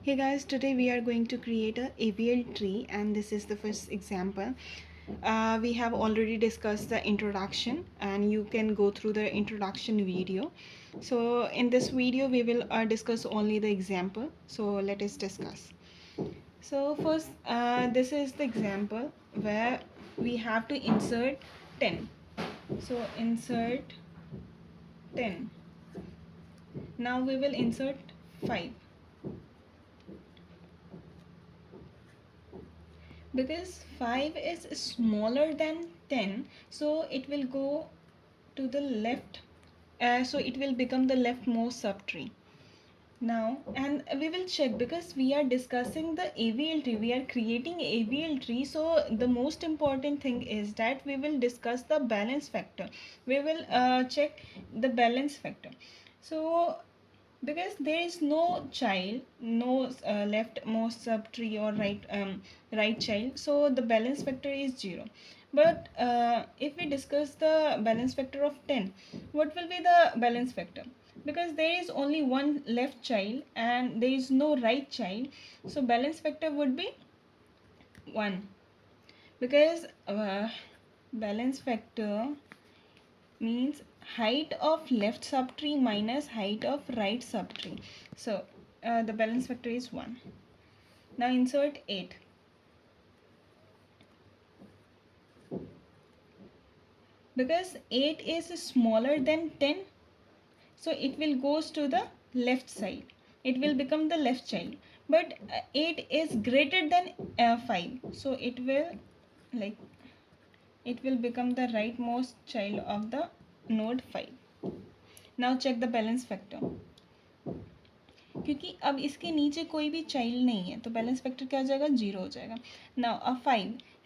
Hey guys, today we are going to create a AVL tree and this is the first example. We have already discussed the introduction and you can go through the introduction video. So in this video we will discuss only the example. So let us discuss. So first this is the example where we have to insert 10. So insert 10. Now we will insert 5. Because 5 is smaller than 10, so it will go to the left, so it will become the leftmost subtree. Now, and we will check because we are discussing the AVL tree, we are creating AVL tree, so the most important thing is that we will discuss the balance factor. We will check the balance factor. So because there is no child, no leftmost subtree or right child, so the balance factor is 0. But if we discuss the balance factor of 10, what will be the balance factor? Because there is only one left child and there is no right child, so balance factor would be 1. Because balance factor means height of left subtree minus height of right subtree. So the balance factor is 1. Now insert 8. Because 8 is smaller than 10, so it will goes to the left side. It will become the left child. But 8 is greater than 5, so it will become the rightmost child of the node 5. Now check the balance factor. क्योंकि अब इसके नीचे कोई भी child नहीं है तो balance factor क्या हो जाएगा, 0 हो जाएगा. नाउ अब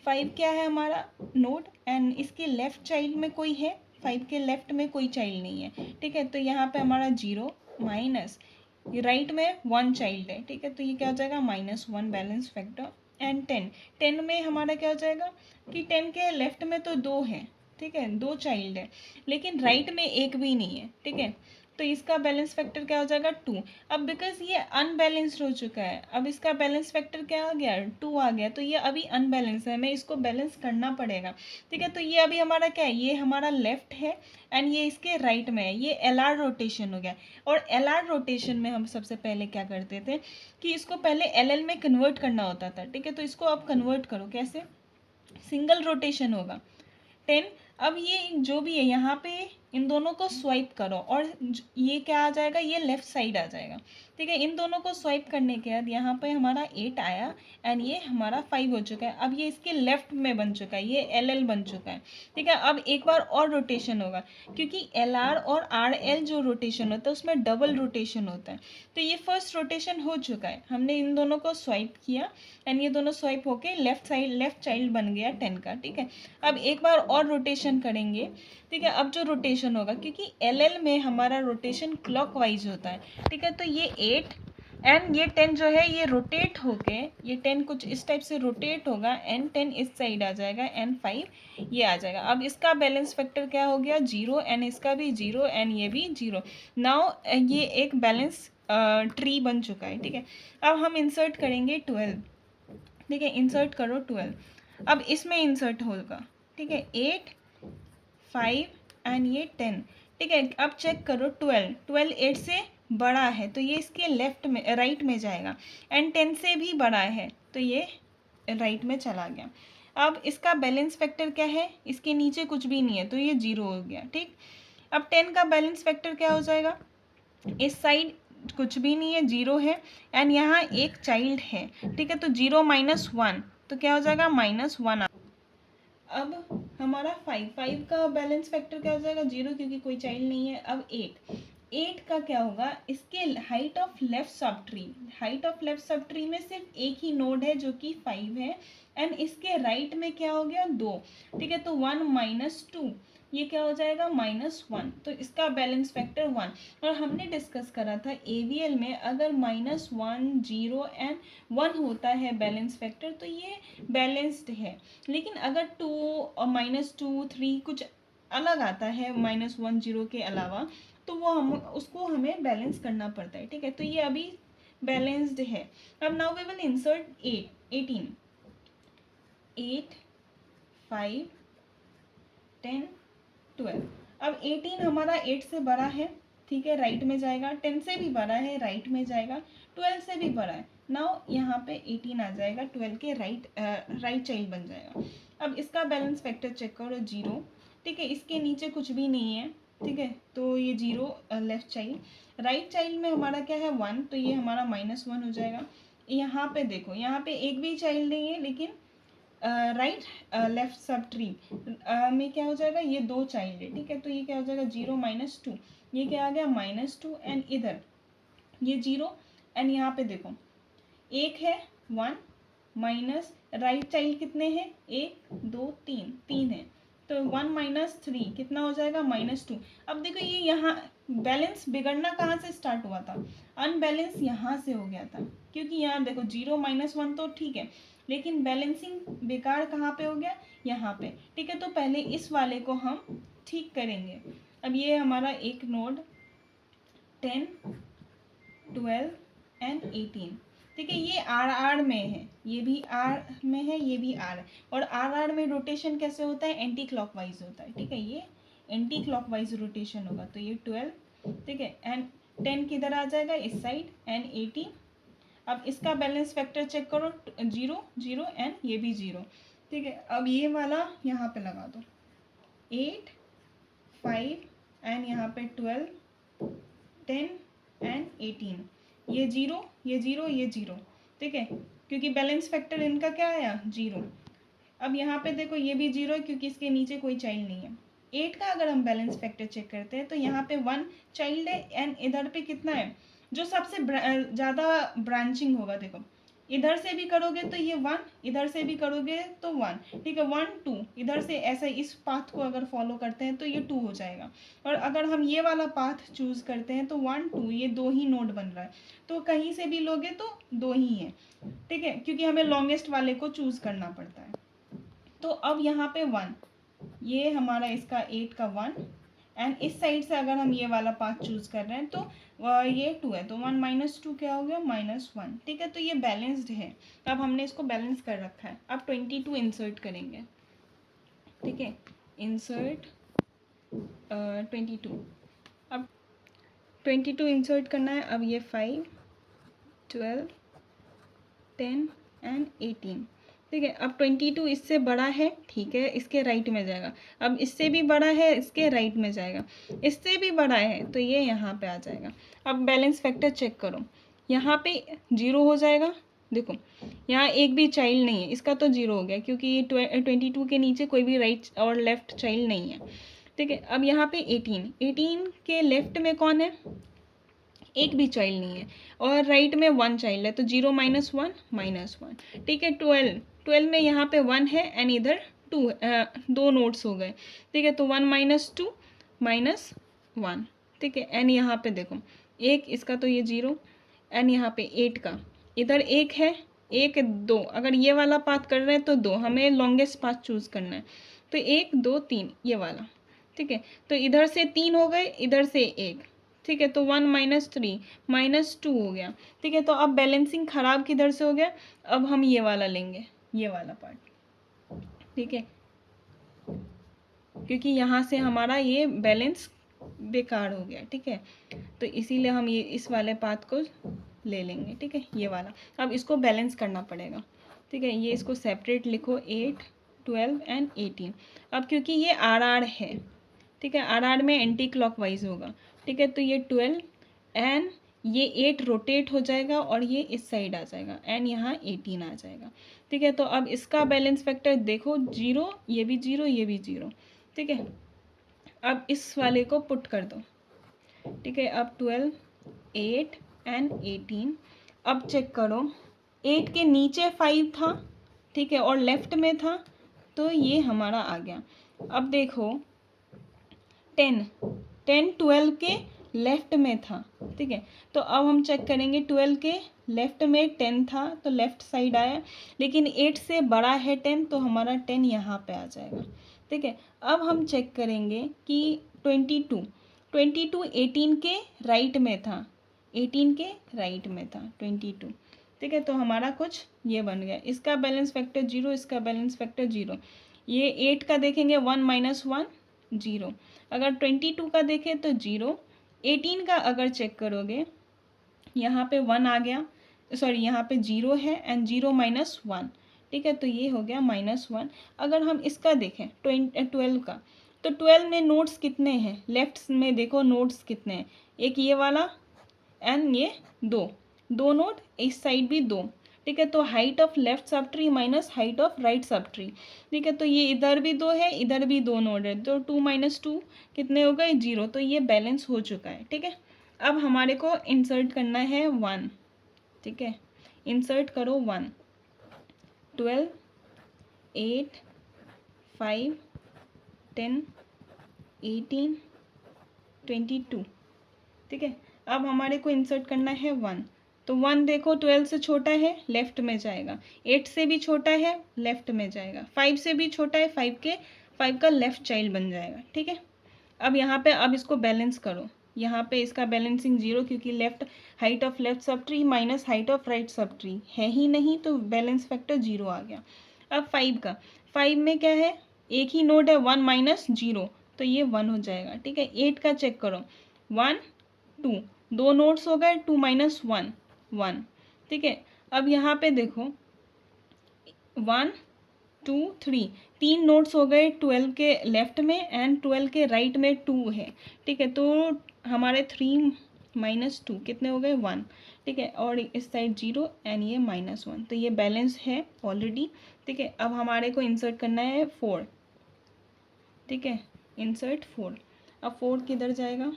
5 क्या है हमारा नोड एंड इसके लेफ्ट चाइल्ड में कोई है, 5 के लेफ्ट में कोई चाइल्ड नहीं है. ठीक है, तो यहाँ पे हमारा 0 माइनस राइट में 1 चाइल्ड है. ठीक है, तो ये क्या हो जाएगा -1 बैलेंस फैक्टर. एंड 10 में हमारा क्या हो जाएगा कि 10 के लेफ्ट में तो 2 है. ठीक है, 2 चाइल्ड है लेकिन राइट में एक भी नहीं है. ठीक है, तो इसका बैलेंस फैक्टर क्या हो जाएगा 2. अब बिकॉज ये अनबैलेंस्ड हो चुका है, अब इसका बैलेंस फैक्टर क्या आ गया 2 आ गया, तो ये अभी अनबैलेंस है, हमें इसको बैलेंस करना पड़ेगा. ठीक है, तो ये अभी हमारा क्या है, ये हमारा लेफ्ट है एंड ये इसके राइट में है, ये LR रोटेशन हो गया. और LR रोटेशन में हम सबसे पहले क्या करते थे कि इसको पहले LL में कन्वर्ट करना होता था. ठीक है, तो इसको अब कन्वर्ट करो कैसे, सिंगल रोटेशन होगा 10. अब ये जो भी है यहाँ पे इन दोनों को स्वाइप करो और ये क्या आ जाएगा, ये लेफ्ट साइड आ जाएगा. ठीक है, इन दोनों को स्वाइप करने के बाद यहाँ पे हमारा 8 आया एंड ये हमारा 5 हो चुका है. अब ये इसके लेफ्ट में बन चुका है, ये LL बन चुका है. ठीक है, अब एक बार और रोटेशन होगा क्योंकि LR और RL जो रोटेशन होता है उसमें डबल रोटेशन होता है. तो ये फर्स्ट रोटेशन हो चुका है, हमने इन दोनों को स्वाइप किया एंड ये दोनों स्वाइप होके लेफ्ट चाइल्ड बन गया 10 का. ठीक है, अब एक बार और रोटेशन करेंगे. ठीक है, अब जो रोटेशन होगा क्योंकि LL में हमारा रोटेशन क्लॉकवाइज होता है. ठीक है, तो ये 8 एंड ये 10 जो है ये रोटेट होके, ये 10 कुछ इस टाइप से रोटेट होगा एंड 10 इस साइड आ जाएगा एंड 5 ये आ जाएगा. अब इसका बैलेंस फैक्टर क्या हो गया 0 एंड इसका भी 0 एंड ये भी 0. नाउ ये एक बैलेंस ट्री बन चुका है. ठीक है, अब हम इंसर्ट करेंगे 12. ठीक है, इंसर्ट करो 12. अब इसमें इंसर्ट होगा. ठीक है, 8 5 एंड ये 10. ठीक है, अब चेक करो 12 8 से बड़ा है तो ये इसके लेफ्ट में राइट में जाएगा एंड 10 से भी बड़ा है तो ये राइट में चला गया. अब इसका बैलेंस फैक्टर क्या है, इसके नीचे कुछ भी नहीं है तो ये 0 हो गया. ठीक, अब 10 का बैलेंस फैक्टर क्या हो जाएगा, इस साइड कुछ भी नहीं है 0 है एंड यहाँ एक चाइल्ड है. ठीक है, तो 0 - 1 तो क्या हो जाएगा -1. अब हमारा 5 का बैलेंस फैक्टर क्या हो जाएगा 0 क्योंकि कोई चाइल्ड नहीं है. अब 8 का क्या होगा, इसके height of left sub tree में सिर्फ एक ही नोड है जो कि 5 है एंड इसके राइट में क्या हो गया 2. ठीक है, तो 1 - 2 ये क्या हो जाएगा -1. तो इसका बैलेंस फैक्टर 1. और हमने डिस्कस करा था AVL में अगर -1 0 एंड 1 होता है बैलेंस फैक्टर तो ये बैलेंस्ड है. लेकिन अगर 2 और -2 3 कुछ अलग आता है -1 0 के अलावा तो वो हम उसको हमें बैलेंस करना पड़ता है. ठीक है, तो ये अभी बैलेंस्ड है। अब नाउ वी विल इंसर्ट 18, 8, 5, 10, 12। अब 18 हमारा 8 से बड़ा है, ठीक है, राइट में जाएगा। 10 से भी बड़ा है, राइट में जाएगा। 12 से भी बड़ा है। नाउ यहाँ पे 18 आ जाएगा, 12 के राइट चाइल्ड बन जाएगा। अब इसका बैलेंस फैक्टर चेक करो, 0, ठीक है, इसके नीचे कुछ भी नहीं है, ठीक है, तो ये 0 लेफ्ट चाइल्ड। राइट चाइल्ड में हमारा क्या है, 1, तो ये हमारा -1 हो जाएगा। यहाँ पे देखो, यहाँ पे एक भी चाइल्ड नहीं है, लेकिन राइट लेफ्ट सब ट्री में क्या हो जाएगा, ये 2 चाइल्ड है, ठीक है, तो ये क्या हो जाएगा, 0 -2, ये क्या आ गया -2, एंड इधर ये 0, एंड यहाँ पे देखो 1 है, 1 माइनस राइट चाइल्ड कितने हैं, 1 2 3, 3 है, तो 1 - 3 कितना हो जाएगा, -2। अब देखो ये यहाँ बैलेंस बिगड़ना कहाँ से स्टार्ट हुआ था, अनबैलेंस यहाँ से हो गया था, क्योंकि यहाँ देखो 0 -1 तो ठीक है, लेकिन बैलेंसिंग बेकार कहाँ पे हो गया, यहाँ पे, ठीक है। तो पहले इस वाले को हम ठीक करेंगे। अब ये हमारा एक नोड 10, 12 एंड 18, ठीक है, ये आर में है, ये भी आर में है, ये भी आर है, और आर में रोटेशन कैसे होता है, एंटी क्लॉकवाइज होता है, ठीक है, ये एंटी क्लॉकवाइज रोटेशन होगा। तो ये 12, ठीक है, एंड 10 किधर आ जाएगा, इस साइड, एंड 18। अब इसका बैलेंस फैक्टर चेक करो, 0 0 एंड ये भी 0, ठीक है। अब ये वाला यहाँ पे लगा दो, 8, 5 एंड यहाँ पे 12, 10 एंड 18, ये 0 ये 0 ये 0, ठीक है, क्योंकि बैलेंस फैक्टर इनका क्या आया, 0। अब यहाँ पे देखो ये भी 0 है, क्योंकि इसके नीचे कोई चाइल्ड नहीं है। 8 का अगर हम बैलेंस फैक्टर चेक करते हैं तो यहाँ पे 1 चाइल्ड है, एंड इधर पे कितना है, जो सबसे ज़्यादा ब्रांचिंग होगा, देखो इधर से भी करोगे तो ये 1, इधर से भी करोगे तो 1, ठीक है, 1 2, इधर से ऐसे इस पाथ को अगर फॉलो करते हैं तो ये 2 हो जाएगा। और अगर हम ये वाला पाथ चूज़ करते हैं तो 1 2, ये 2 ही नोड बन रहा है, तो कहीं से भी लोगे तो 2 ही है, ठीक है, क्योंकि हमें लॉन्गेस्ट वाले को चूज़ करना पड़ता है। तो अब यहाँ पे 1, ये हमारा इसका 8 का 1, एंड इस साइड से अगर हम ये वाला पाथ चूज कर रहे हैं तो ये 2 है, तो 1 - 2 क्या हो गया, -1, ठीक है। तो ये बैलेंस्ड है। अब हमने इसको बैलेंस कर रखा है। अब 22 इंसर्ट करेंगे, ठीक है, इंसर्ट 22। अब 22 इंसर्ट करना है। अब ये 5, 12, 10 एंड 18, ठीक है। अब 22 इससे बड़ा है, ठीक है, इसके राइट में जाएगा। अब इससे भी बड़ा है, इसके राइट में जाएगा। इससे भी बड़ा है तो ये यहाँ पे आ जाएगा। अब बैलेंस फैक्टर चेक करो, यहाँ पे 0 हो जाएगा, देखो यहाँ एक भी चाइल्ड नहीं है, इसका तो 0 हो गया, क्योंकि ये 22 के नीचे कोई भी राइट और लेफ्ट चाइल्ड नहीं है, ठीक है। अब यहाँ पे 18 के लेफ्ट में कौन है, एक भी चाइल्ड नहीं है, और राइट में 1 चाइल्ड है, तो 0 - 1 -1, ठीक है। 12 में यहाँ पे 1 है, एंड इधर 2, 2 नोट्स हो गए, ठीक है, तो 1 - 2 -1, ठीक है। एंड यहाँ पे देखो 1, इसका तो ये 0, एंड यहाँ पे 8 का इधर 1 है, 1 2, अगर ये वाला पाथ कर रहे हैं तो 2, हमें लॉन्गेस्ट पाथ चूज़ करना है, तो 1 2 3 ये वाला, ठीक है। तो इधर से 3 हो गए, इधर से 1, ठीक है, तो 1 - 3 -2 हो गया, ठीक है। तो अब बैलेंसिंग खराब किधर से हो गया, अब हम ये वाला लेंगे, ये वाला पार्ट, ठीक है, क्योंकि यहाँ से हमारा ये बैलेंस बेकार हो गया, ठीक है, तो इसीलिए हम ये इस वाले पाथ को ले लेंगे, ठीक है, ये वाला। अब इसको बैलेंस करना पड़ेगा, ठीक है, ये इसको सेपरेट लिखो, 8 12 एंड 18। अब क्योंकि ये आर है, ठीक है, आर में एंटी क्लॉकवाइज होगा, ठीक है, तो ये 12 एंड ये 8 रोटेट हो जाएगा, और ये इस साइड आ जाएगा, एंड यहाँ 18 आ जाएगा, ठीक है। तो अब इसका बैलेंस फैक्टर देखो, 0, ये भी 0 ये भी 0, ठीक है। अब इस वाले को पुट कर दो, ठीक है। अब 12 8 एंड 18। अब चेक करो, 8 के नीचे 5 था, ठीक है, और लेफ्ट में था, तो ये हमारा आ गया। अब देखो 10 12 के लेफ्ट में था, ठीक है, तो अब हम चेक करेंगे, 12 के लेफ्ट में 10 था तो लेफ्ट साइड आया, लेकिन 8 से बड़ा है 10, तो हमारा 10 यहाँ पे आ जाएगा, ठीक है। अब हम चेक करेंगे कि 22 18 के राइट में था, 18 के राइट में था 22। ठीक है, तो हमारा कुछ ये बन गया, इसका बैलेंस फैक्टर 0, इसका बैलेंस फैक्टर 0। ये 8 का देखेंगे 1 - 1 0। अगर 22 का देखें तो 0। 18 का अगर चेक करोगे यहाँ पे 1 आ गया, सॉरी यहाँ पे 0 है एंड 0 - 1। ठीक है, तो ये हो गया -1। अगर हम इसका देखें 12 का, तो 12 में नोट्स कितने हैं, लेफ्ट में देखो नोट्स कितने हैं, एक ये वाला एंड ये दो नोट, इस साइड भी दो। ठीक है, तो height of left sub tree minus height of right sub tree. ठीक है, तो ये इधर भी 2 है, इधर भी 2 नोड है, तो 2 - 2 कितने हो गए, 0। तो ये बैलेंस हो चुका है। ठीक है, अब हमारे को इंसर्ट करना है 1। ठीक है, इंसर्ट करो 1। 12, 8, 5, 10, 18, 22। ठीक है, अब हमारे को इंसर्ट करना है 1। तो 1 देखो 12 से छोटा है, लेफ्ट में जाएगा। 8 से भी छोटा है, लेफ्ट में जाएगा। 5 से भी छोटा है, 5 का लेफ्ट चाइल्ड बन जाएगा। ठीक है, अब यहाँ पे अब इसको बैलेंस करो। यहाँ पे इसका बैलेंसिंग 0, क्योंकि left height of left sub tree minus height of right sub tree है ही नहीं, तो बैलेंस फैक्टर 0 आ गया। अब 5 का, 5 में क्या है, एक ही नोड है, 1 - 0, तो ये 1 हो जाएगा। ठीक है, 8 का चेक करो, 1 2, दो नोट्स हो गए, 2 - 1 1। ठीक है, अब यहाँ पे देखो 1 2 3, 3 नोट्स हो गए 12 के लेफ्ट में एंड 12 के राइट में 2 है। ठीक है, तो हमारे 3 - 2 कितने हो गए, 1। ठीक है, और इस साइड 0 एंड ये -1, तो ये बैलेंस है ऑलरेडी। ठीक है, अब हमारे को इंसर्ट करना है 4। ठीक है, इंसर्ट 4। अब 4 किधर जाएगा,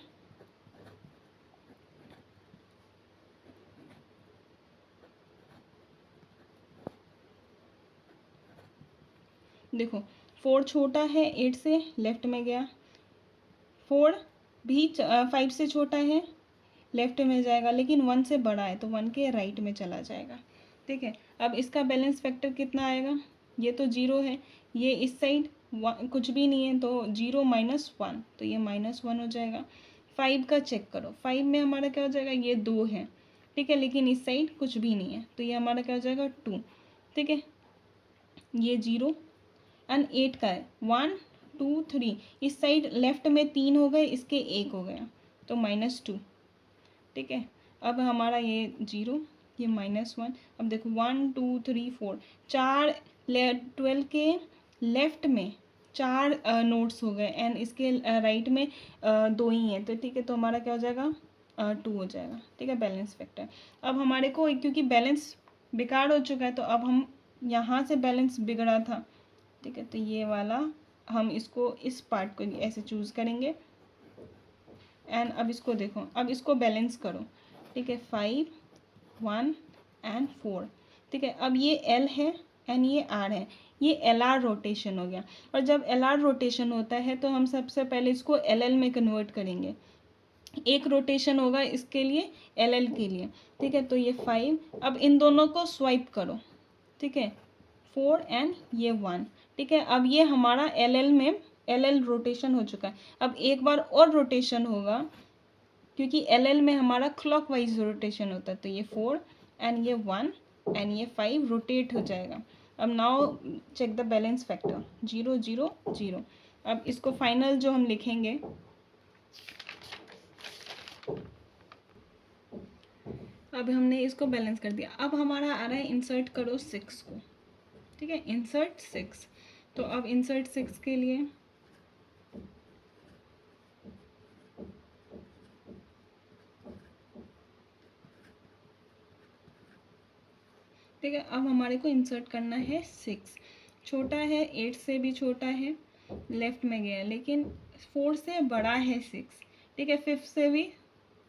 देखो 4 छोटा है 8 से, लेफ्ट में गया। 4 भी 5 से छोटा है, लेफ्ट में जाएगा, लेकिन 1 से बड़ा है तो 1 के राइट में चला जाएगा। ठीक है, अब इसका बैलेंस फैक्टर कितना आएगा, ये तो 0 है, ये इस साइड कुछ भी नहीं है, तो 0 - 1, तो ये -1 हो जाएगा। 5 का चेक करो, 5 में हमारा क्या हो जाएगा, ये 2 है। ठीक है, लेकिन इस साइड कुछ भी नहीं है, तो ये हमारा क्या हो जाएगा, 2। ठीक है, ये 0 एंड 8 का है 1 2 3, इस साइड लेफ्ट में 3 हो गए, इसके 1 हो गया, तो -2। ठीक है, अब हमारा ये 0, ये -1। अब देखो 1 2 3 4, 4 12 के लेफ्ट में 4 नोट्स हो गए एंड इसके राइट में 2 ही हैं, तो ठीक है, तो हमारा क्या हो जाएगा, 2 हो जाएगा। ठीक है, बैलेंस फैक्टर। अब हमारे को क्योंकि बैलेंस बेकार हो चुका है, तो अब हम यहाँ से बैलेंस बिगड़ा था। ठीक है, तो ये वाला हम इसको, इस पार्ट को ऐसे चूज़ करेंगे एंड अब इसको देखो, अब इसको बैलेंस करो। ठीक है, 5 1 एंड 4। ठीक है, अब ये L है एंड ये R है, ये LR रोटेशन हो गया। और जब LR रोटेशन होता है तो हम सबसे पहले इसको LL में कन्वर्ट करेंगे। एक रोटेशन होगा इसके लिए, LL के लिए। ठीक है, तो ये 5, अब इन दोनों को स्वाइप करो। ठीक है, 4 एंड ये 1। ठीक है, अब ये हमारा LL में LL रोटेशन हो चुका है। अब एक बार और रोटेशन होगा, क्योंकि LL में हमारा क्लॉकवाइज रोटेशन होता है, तो ये 4 एंड ये 1 एंड ये 5 रोटेट हो जाएगा। अब now check the balance factor, 0 0 0। अब इसको फाइनल जो हम लिखेंगे, अब हमने इसको बैलेंस कर दिया। अब हमारा आ रहा है इंसर्ट करो 6 को। ठीक है, इंसर्ट 6। तो अब इंसर्ट 6 के लिए ठीक है, अब हमारे को इंसर्ट करना है 6। छोटा है, 8 से भी छोटा है, लेफ्ट में गया, लेकिन 4 से बड़ा है 6। ठीक है, 5 से भी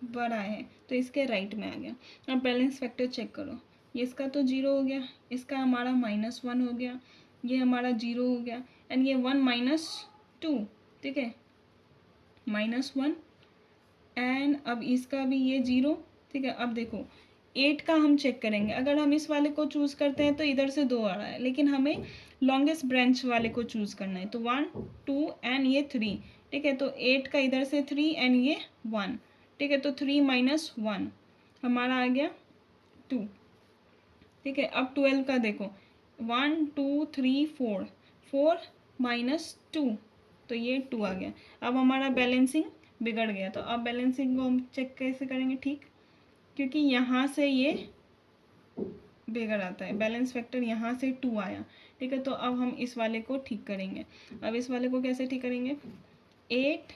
बड़ा है, तो इसके राइट में आ गया। अब बैलेंस फैक्टर चेक करो, ये इसका तो 0 हो गया, इसका हमारा -1 हो गया, ये हमारा 0 हो गया एंड ये 1 - 2। ठीक है, -1 एंड अब इसका भी ये 0। ठीक है, अब देखो 8 का हम चेक करेंगे, अगर हम इस वाले को चूज़ करते हैं तो इधर से 2 आ रहा है, लेकिन हमें लॉन्गेस्ट ब्रांच वाले को चूज़ करना है, तो 1 2 एंड ये 3। ठीक है, तो 8 का इधर से 3 एंड ये 1। ठीक है, तो 3 - 1, हमारा आ गया 2। ठीक है, अब 12 का देखो 1 2 3 4, 4 माइनस 2, तो ये 2 आ गया। अब हमारा बैलेंसिंग बिगड़ गया, तो अब बैलेंसिंग को हम चेक कैसे करेंगे? ठीक, क्योंकि यहाँ से ये बिगड़ आता है, बैलेंस फैक्टर यहाँ से 2 आया। ठीक है, तो अब हम इस वाले को ठीक करेंगे। अब इस वाले को कैसे ठीक करेंगे? 8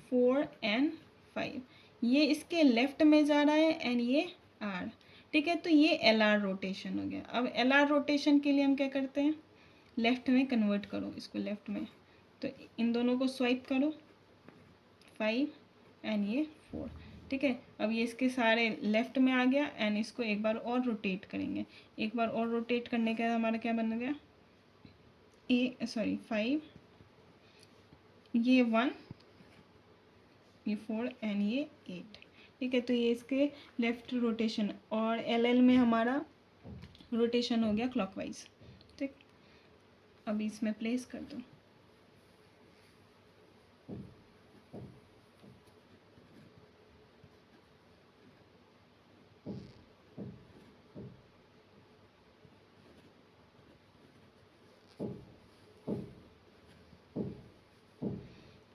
4 एंड 5, ये इसके लेफ्ट में जा रहा है एंड ये आर। ठीक है, तो ये एल आर रोटेशन हो गया। अब एल आर रोटेशन के लिए हम क्या करते हैं? लेफ्ट में कन्वर्ट करो इसको, लेफ्ट में, तो इन दोनों को स्वाइप करो, 5 एंड ये 4। ठीक है, अब ये इसके सारे लेफ्ट में आ गया एंड इसको एक बार और रोटेट करेंगे। एक बार और रोटेट करने के बाद हमारा क्या बन गया? 5, ये 1, ये 4 एंड ये 8। ठीक है, तो ये इसके लेफ्ट रोटेशन, और एल एल में हमारा रोटेशन हो गया क्लॉकवाइज। ठीक, अभी इसमें प्लेस कर दो।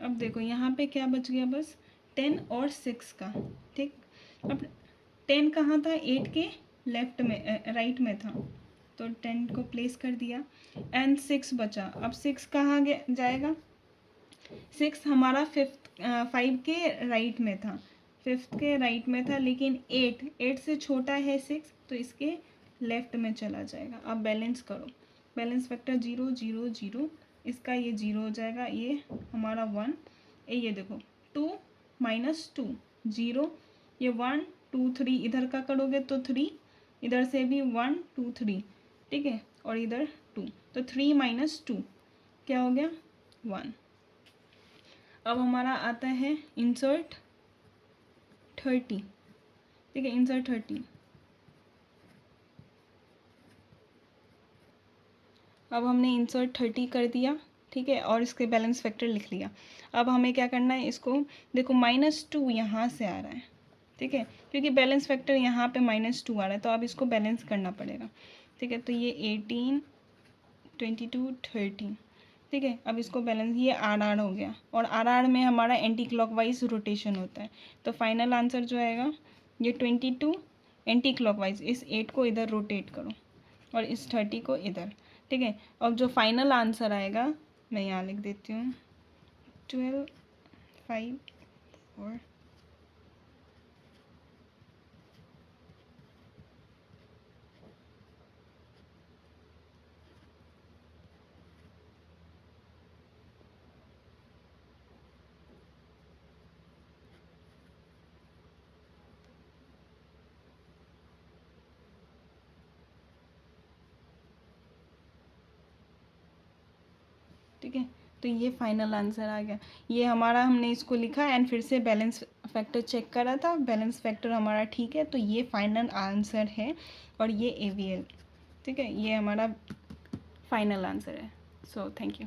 अब देखो यहाँ पे क्या बच गया? बस 10 और 6 का। ठीक, अब 10 कहाँ था? 8 के लेफ्ट में, राइट में था, तो 10 को प्लेस कर दिया एंड 6 बचा। अब 6 कहाँ जाएगा? 6 हमारा 5 के राइट में था, 5th के राइट में था, लेकिन 8 से छोटा है 6, तो इसके लेफ्ट में चला जाएगा। अब बैलेंस करो, बैलेंस फैक्टर 0 0 0, इसका ये 0 हो जाएगा, ये हमारा 1, ये देखो 2 माइनस 2 0, ये 1 2 3, इधर का करोगे तो 3, इधर से भी 1 2 3। ठीक है, और इधर 2, तो 3 माइनस 2 क्या हो गया? 1। अब हमारा आता है इंसर्ट 30। ठीक है, इंसर्ट 30। अब हमने इंसर्ट 30 कर दिया। ठीक है, और इसके बैलेंस फैक्टर लिख लिया। अब हमें क्या करना है? इसको देखो -2 यहाँ से आ रहा है। ठीक है, क्योंकि बैलेंस फैक्टर यहाँ पे -2 आ रहा है, तो अब इसको बैलेंस करना पड़ेगा। ठीक है, तो ये 18 22 13। ठीक है, अब इसको बैलेंस, ये आर आर हो गया, और आर आर में हमारा एंटी क्लॉकवाइज रोटेशन होता है, तो फाइनल आंसर जो आएगा ये 22 एंटी क्लॉकवाइज। इस 8 को इधर रोटेट करो और इस 30 को इधर। ठीक है, अब जो फाइनल आंसर आएगा मैं यहाँ लिख देती हूँ, 12 5 4। ठीक है, तो ये फाइनल आंसर आ गया। ये हमारा, हमने इसको लिखा एंड फिर से बैलेंस फैक्टर चेक करा था, बैलेंस फैक्टर हमारा ठीक है, तो ये फाइनल आंसर है, और ये AVL। ठीक है, ये हमारा फाइनल आंसर है। So thank you.